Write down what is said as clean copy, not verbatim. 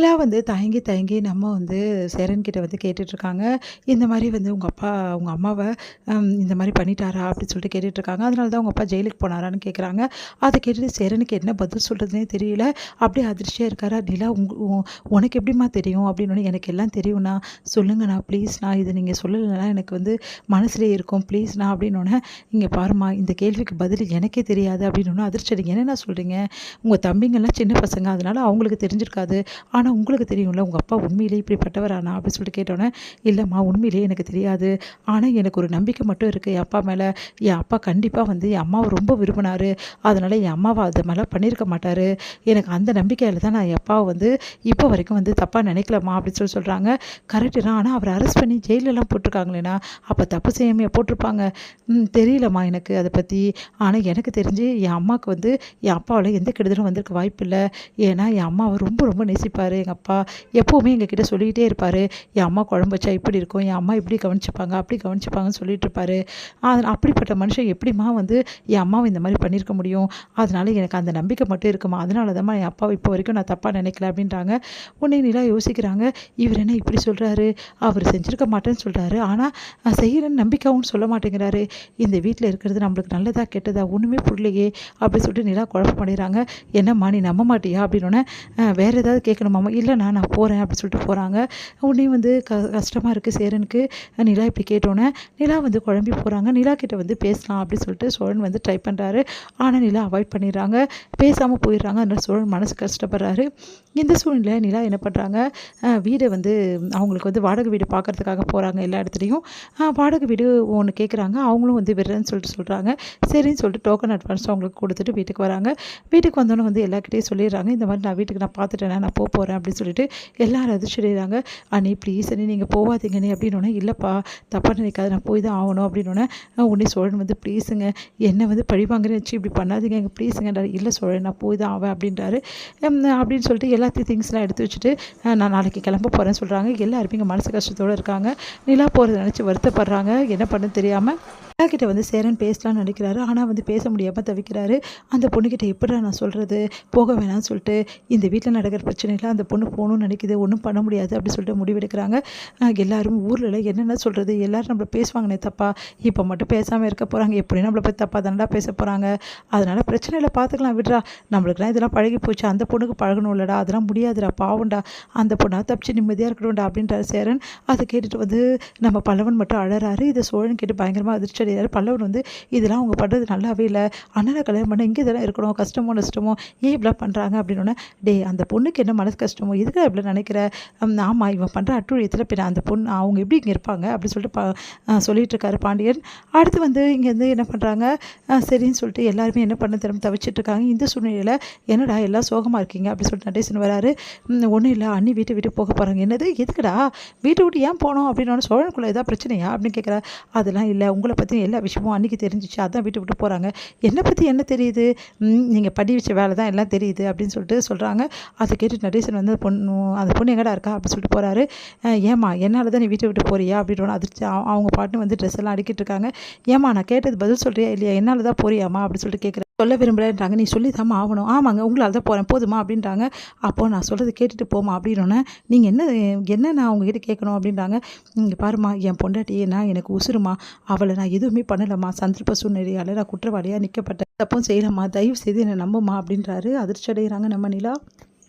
எல்லாம் தயங்கி தயங்கி நம்ம சேரன்கிட்ட கேட்டுட்ருக்காங்க. இந்த மாரி உங்க அம்மாவ இந்த மாரி பண்ணிட்டாரா? அப்படின்னு சொல்லிட்டு கேட்டுட்ருக்காங்க. அதனால தான் உங்க அப்பா ஜெயிலுக்கு போனாரான்னு கேட்குறாங்க. அத கேட்டுட்டு சேரனுக்கு என்ன பதில் சொல்றதுன்னே தெரியல. அப்படியே அதிர்ச்சியா இருக்காரா. "நிலா உனக்கு எப்படிம்மா தெரியும்?" அப்படின்னோனே, "எனக்கு எல்லாம் தெரியும்ண்ணா. சொல்லுங்கண்ணா ப்ளீஸ்ண்ணா. இது நீங்க சொல்லலைன்னா எனக்கு மனசுலயே இருக்கும். ப்ளீஸ்ண்ணா" அப்படின்னோனே, "இங்க பாரும்மா, இந்த கேள்விக்கு பதில் எனக்கே தெரியாது" அப்படின்னோனே அதிர்ச்சி அடைங்க. "என்னண்ணா சொல்றீங்க? உங்க தம்பிங்கலாம் சின்ன பசங்க. அதனால அவங்களுக்கு தெரிஞ்சிருக்காது. ஆனா உங்களுக்கு தெரியும்ல, உங்க அப்பா உண்மையிலேயே இப்படிப்பட்டவரானா?" அப்படின்னு சொல்லிட்டு கேட்டோன்னே, "இல்லம்மா, உண்மையிலேயே எனக்கு தெரியாது. ஆனா எனக்கு ஒரு நம்பிக்கை மட்டும் இருக்கு என் அப்பா மேல. என் அப்பா கண்டிப்பா என் அம்மாவ ரொம்ப விரும்பினாரு. அதனால என் அம்மாவ அது மாரிலாம் பண்ணியிருக்க மாட்டாரு. எனக்கு அந்த நம்பிக்கையில தான் நான் என் அப்பாவ இப்போ வரைக்கும் தப்பா நினைக்கலம்மா" அப்படின்னு சொல்றாங்க. கரெக்ட்டு தான். ஆனா அவர அரெஸ்ட் பண்ணி ஜெயிலலாம் போட்டுருக்காங்களேண்ணா, அப்ப தப்பு செய்யாமயா போட்டுருப்பாங்க? தெரியலம்மா எனக்கு அத பத்தி. ஆனா எனக்கு தெரிஞ்சு என் அம்மாக்கு என் அப்பாவால எந்த கெடுதலும் வந்திருக்க வாய்ப்பில்ல. ஏன்னா என் அம்மாவ ரொம்ப ரொம்ப நேசிப்பாரு எங்க அப்பா. எப்பவுமே எங்ககிட்ட சொல்லிக்கிட்டே இருப்பாரு. என் அம்மா குழம்பு வச்சா இப்படி இருக்கும். என் அம்மா இப்படி கவனிச்சுப்பாங்க, அப்படி கவனிச்சுப்பாங்கன்னு சொல்லிட்டு இருப்பாரு. அப்படிப்பட்ட மனுஷன் எப்படிம்மா என் அம்மாவ இந்த மாரி பண்ணியிருக்க முடியும்? அதனால எனக்கு அந்த நம்பிக்கை மட்டும் இருக்குமா. அதனால தான்மா என் அப்பாவ இப்போ வரைக்கும் நான் தப்பா நினைக்கல அப்படின்றாங்க. உடனே நிலா யோசிக்கிறாங்க. இவர் என்ன இப்படி சொல்றாரு? அவர் செஞ்சிருக்க மாட்டேன்னு சொல்றாரு. ஆனா செய்யறேன்னு நம்பிக்கையாவும் சொல்ல மாட்டேங்கிறாரு. இந்த வீட்ல இருக்கிறது நம்மளுக்கு நல்லதா கெட்டதா ஒண்ணுமே புரியலையே அப்படின்னு சொல்லிட்டு நிலா குழப்பம் அடைகிறாங்க. "என்னம்மா, நீ நம்ப மாட்டியா?" அப்படின்னோனே, வேற ஏதாவது கேட்கணுமாம்மா? "இல்லைண்ணா, நான் போறேன்" அப்படின்னு சொல்லிட்டு போறாங்க. உடனே கஷ்டமா இருக்கு சேரனுக்கு. நிலா இப்படி கேட்டோன்னே, நிலா குழம்பி போறாங்க. நிலா கிட்ட பேசலாம் அப்படின்னு சொல்லிட்டு சோழன் ட்ரை பண்றாரு. ஆனா நிலா அவாய்ட் பண்ணிடுறாங்க. பேசாம போயிடுறாங்க. அதனால சோழன் மனசு கஷ்டப்படுறாரு. இந்த சூழ்நிலையில நிலா என்ன பண்றாங்க, வீட அவங்களுக்கு வாடகை வீடு பார்க்கறதுக்காக போறாங்க எல்லா இடத்துலயும். வாடகை வீடு ஒண்ணு கேட்குறாங்க. அவங்களும் விடுறேன்னு சொல்லிட்டு சொல்றாங்க. சரின்னு சொல்லிட்டு டோக்கன் அட்வான்ஸ் அவங்களுக்கு குடுத்துட்டு வீட்டுக்கு வராங்க. வீட்டுக்கு வந்தோனே எல்லார்கிட்டயும் சொல்லிடுறாங்க. இந்த மாரி நான் பார்த்துட்டேண்ணே, நான் போறேன் அப்படின்னு சொல்லிட்டு எல்லாரும் அதிர்ச்சி அடைகிறாங்க. "அண்ணி ப்ளீஸ் அண்ணி, நீங்க போகாதீங்க அண்ணி" அப்படின்னோனே, "இல்லப்பா, தப்பா நினைக்காத, நான் போய் தான் ஆகணும்" அப்படின்னோனே, உடனே சோழன் ப்ளீஸுங்க, என்ன பழி வாங்குறேன்னு வச்சு இப்படி பண்ணாதீங்க ப்ளீஸுங்கன்றாரு. "இல்ல சோழன், நான் போய் தான் ஆவேன்" அப்படின்றாரு. அப்படின்னு சொல்லிட்டு எல்லாத்தையும் திங்ஸ்லாம் எடுத்து வச்சுட்டு, நான் நாளைக்கு கிளம்ப போறேன்னு சொல்றாங்க. எல்லாருமே இங்க மனசு கஷ்டத்தோட இருக்காங்க. நிலா போறத நினைச்சு வருத்தப்படுறாங்க. என்ன பண்ணன்னு தெரியாம. நிலா கிட்ட சேரன் பேசலாம்னு நினைக்கிறாரு. ஆனா பேச முடியாம தவிக்கிறாரு. அந்த பொண்ணுகிட்ட எப்படிடா நான் சொல்றது? போக வேணாம்னு சொல்லிட்டு, இந்த வீட்ல நடக்கிற பிரச்சனையில அந்த பொண்ணு போணும்னு நினைக்குது. ஒண்ணும் பண்ண முடியாது அப்படி சொல்லிட்டு முடிவெடுக்கிறாங்க. எல்லாரும் ஊர்ல என்னென்ன சொல்றது? எல்லாரும் நம்மள பேசுவாங்கன்னே தப்பா. இப்ப மட்டும் பேசாம இருக்க போறாங்க. எப்படியும் நம்மள பத்தி தப்பா தானடா பேச போறாங்க. அதனால பிரச்சனை இல்ல, பார்த்துக்கலாம் விட்றா. நம்மளுக்குலாம் இதெல்லாம் பழகி போச்சு. அந்த பொண்ணுக்கு பழகணும்லடா. அதெல்லாம் முடியாதுடா, பாவம்டா. அந்த பொண்ணா தப்பிச்சு நிம்மதியா இருக்கணும்டா அப்படின்றாரு சேரன். அத கேட்டுட்டு நம்ம பல்லவன் மட்டும் அழறாரு. இத சோழன் கேட்டு பயங்கரமா அதிர்ச்சி அடைகிறாரு. பல்லவன் இதெல்லாம் அவங்க பண்றது நல்லாவே இல்ல. அண்ணன கல்யாணம் பண்ண இங்க இதெல்லாம் இருக்கணும். கஷ்டமோ நஷ்டமோ ஏன் இப்படிலாம் பண்றாங்க அப்படின்னோனே, "டேய், அந்த பொண்ணுக்கு என்ன மனசு கஷ்டமோ எதுக்குடா இப்படி நினைக்கிற? ஆமா, இவன் பண்ற அட்டூழியத்துல பின்ன அந்த பொண்ணு அவங்க எப்படி இங்க இருப்பாங்க?" அப்படின்னு சொல்லிட்டு சொல்லிட்டு இருக்காரு பாண்டியன். அடுத்து இங்கேருந்து என்ன பண்றாங்க, சரின்னு சொல்லிட்டு எல்லாருமே என்ன பண்ண தெரியாம தவிச்சிட்டு இருக்காங்க. இந்த சூழ்நிலையில, "என்னடா எல்லாம் சோகமா இருக்கீங்க?" அப்படின்னு சொல்லிட்டு நடேசன் வராரு. "ஒண்ணும் இல்ல, அண்ணி வீட்டை விட்டு போக போறாங்க." "என்னது? எதுக்குடா? வீட்டை விட்டு ஏன் போனோம்?" அப்படின்னோனே, "சோழனுக்குள்ள ஏதாவது பிரச்சனையா?" அப்படின்னு கேட்குறா. "அதெல்லாம் இல்ல, உங்கள பத்தி எல்லா விஷயமும் அன்னைக்கு தெரிஞ்சிச்சு. அதான் வீட்டை விட்டு போறாங்க." "என்னை பத்தி என்ன தெரியுது?" "நீங்க பண்ணி வச்ச வேலை தான் எல்லாம் தெரியுது" அப்படின்னு சொல்லிட்டு சொல்றாங்க. அதை கேட்டு நடேசன் அந்த பொண்ணு எங்கடா இருக்கா அப்படின்னு சொல்லிட்டு போறாரு. "ஏம்மா, என்னால தான் நீ வீட்டை விட்டு போறியா?" அப்படின்னோன அதிர்ச்சி அவங்க பாட்டுன்னு ட்ரெஸ் எல்லாம் அடுக்கிட்டு இருக்காங்க. "ஏம்மா, நான் கேட்டது பதில் சொல்றியா இல்லையா? என்னால தான் போறியாம்மா?" அப்படின்னு சொல்லிட்டு கேட்குறேன். "சொல்ல விரும்புறேன்றாங்க." "நீ சொல்லி தாம்மா ஆகணும்." "ஆமாங்க, உங்களால தான் போறேன், போதுமா?" அப்படின்றாங்க. "அப்போ நான் சொல்றது கேட்டுட்டு போமா" அப்படின்னோன்னே, "நீங்க என்ன நான் உங்ககிட்ட கேட்கணும்?" அப்படின்றாங்க. "இங்க பாரும்மா, என் பொண்டாட்டினா எனக்கு உசுருமா. அவளை நான் எதுவுமே பண்ணலம்மா. சந்தர்ப்ப சூழ்நிலையால நான் குற்றவாளியா நிக்கப்பட்டேன். தப்பும் செய்யலம்மா. தயவு செய்து என்னை நம்புமா" அப்படின்றாரு. அதிர்ச்சி அடைகிறாங்க நம்ம நிலா.